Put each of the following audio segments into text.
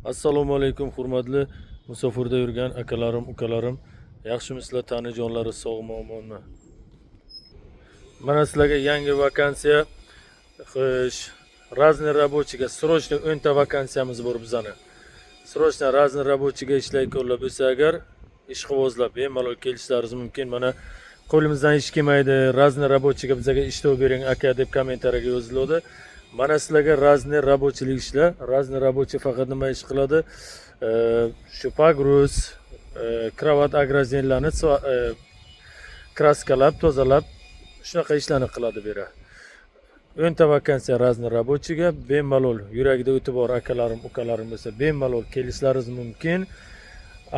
Assalomu alaykum hurmatli musofirda yurgan akalarim, ukalarim. Yaxshimisizlar, tanijonlari sog'mi, omonmi? Mana sizlarga yangi vakansiya. Xo'sh, razniy рабочийga срочно 10 ta vakansiyamiz bor bizani. Срочно razniy рабочийga ishlaydiganlar bo'lsa agar ishqibozlar bemalol kelishlaringiz mumkin. Mana qo'limizdan ish kelmaydi, razniy рабочийga bizga ish topib bering aka deb kommentariyaga yoziladi. Mana sizlarga razniy рабочийlik ishlar. Razniy рабочий faqat nima ish qiladi? Shu pagruz, kravat agrazenlarni kraskalab, tozalab, shunaqa ishlarni qiladi bera. 10 ta vakansiya razniy рабочийga bemalol yuragida o'ti bor akalarim, ukalarim bo'lsa bemalol kelishlaringiz mumkin.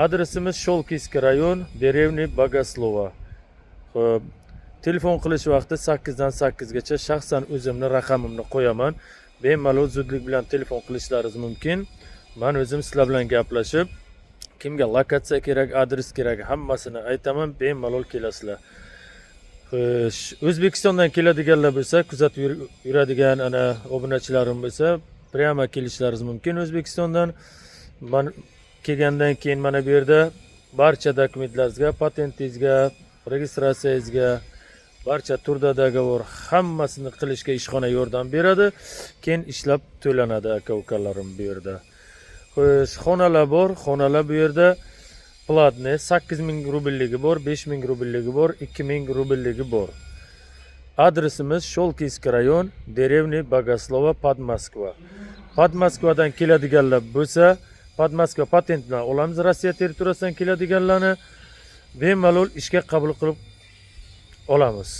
Adresimiz Sholkiskiy rayon, Derevni Bogoslova. Xo'p, telefon qilish vaqti 8 dan 8 gacha shaxsan o'zimni raqamimni qo'yaman. Bemalol zudlik bilan telefon qilishlaringiz mumkin. Men o'zim sizlar bilan gaplashib, kimga lokatsiya kerak, adres kerak, hammasini aytaman, bemalol kelasizlar. Xo'sh, O'zbekistondan keladiganlar bo'lsa, kuzatib yuradigan ana obunachilarim bo'lsa, prямо kelishlaringiz mumkin O'zbekistondan. Men kelgandan keyin mana bu yerda barcha dokumentlaringizga, patentingizga, registratsiyangizga, barcha turda dogovor hammasini qilishga ishxona yordam beradi. Keyin ishlab to'lanadi aka-ukalarim bu yerda. Xo'sh, xonalar bor. Xonalar bu yerda platniy 8000 rublligi bor, 5000 rublligi bor, 2000 rublligi bor. Adresimiz Sholkiskiy rayon, Derevni Bogoslova, Podmoskva. Podmoskvadan keladiganlar bo'lsa, Podmoskva patent bilan olamiz. Rossiya territoriyasidan keladiganlarni bemalol ishga qabul qilib olamiz.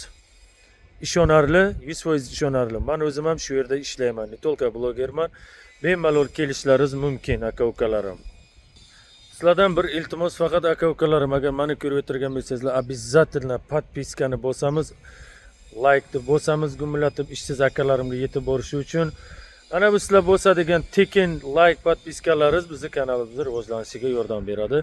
Ishonarli, 100% ishonarli. Men o'zim ham shu yerda ishlayman, ne только blogerman. Bemalol kelishlaringiz mumkin aka-ukalarim. Sizlardan bir iltimos faqat aka-ukalarim, agar meni ko'rib o'tirgan bo'lsangizlar, обязательно podpiskani bosamiz, like'ni bosamiz, gumillatib ishsiz akalarimga yetib borishi uchun. Ana bu sizlar bosadigan tekin like, podpiskalaringiz bizni kanalimizni rivojlanishiga yordam beradi.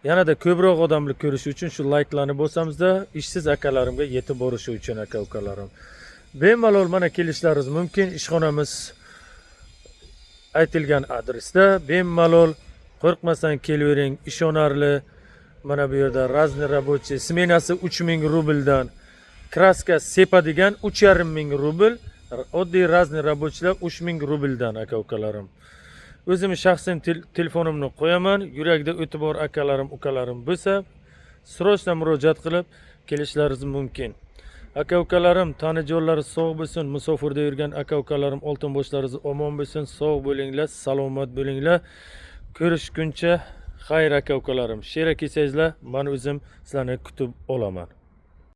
Yanada ko'proq odamni ko'rishi uchun shu like'larni bosamizda, ishsiz akalarimga yetib borishi uchun aka-ukalarim. Bemalol mana kelishlaringiz mumkin. Ishxonamiz aytilgan adresda. Bemalol qo'rqmasdan kelavering, ishonarli. Mana bu yerda razniy рабочий smenasi 3000 rubldan, kraska sepadigan 3500 rubl, oddiy razniy рабочийlar 3000 rubldan aka-ukalarim. O'zimning shaxsiy telefonimni qo'yaman. Yuragida o'ti bor akalarim, ukalarim bo'lsa, srochna murojaat qilib kelishlaringiz mumkin. Aka-ukalarim, tanijonlari sog' bo'lsin. Musofirda yurgan aka-ukalarim, oltin boshlaringiz omon bo'lsin. Sog' bo'linglar, salomat bo'linglar. Ko'rishguncha xayr aka-ukalarim. She'ra kelsangizlar, men o'zim sizlarni kutib olaman.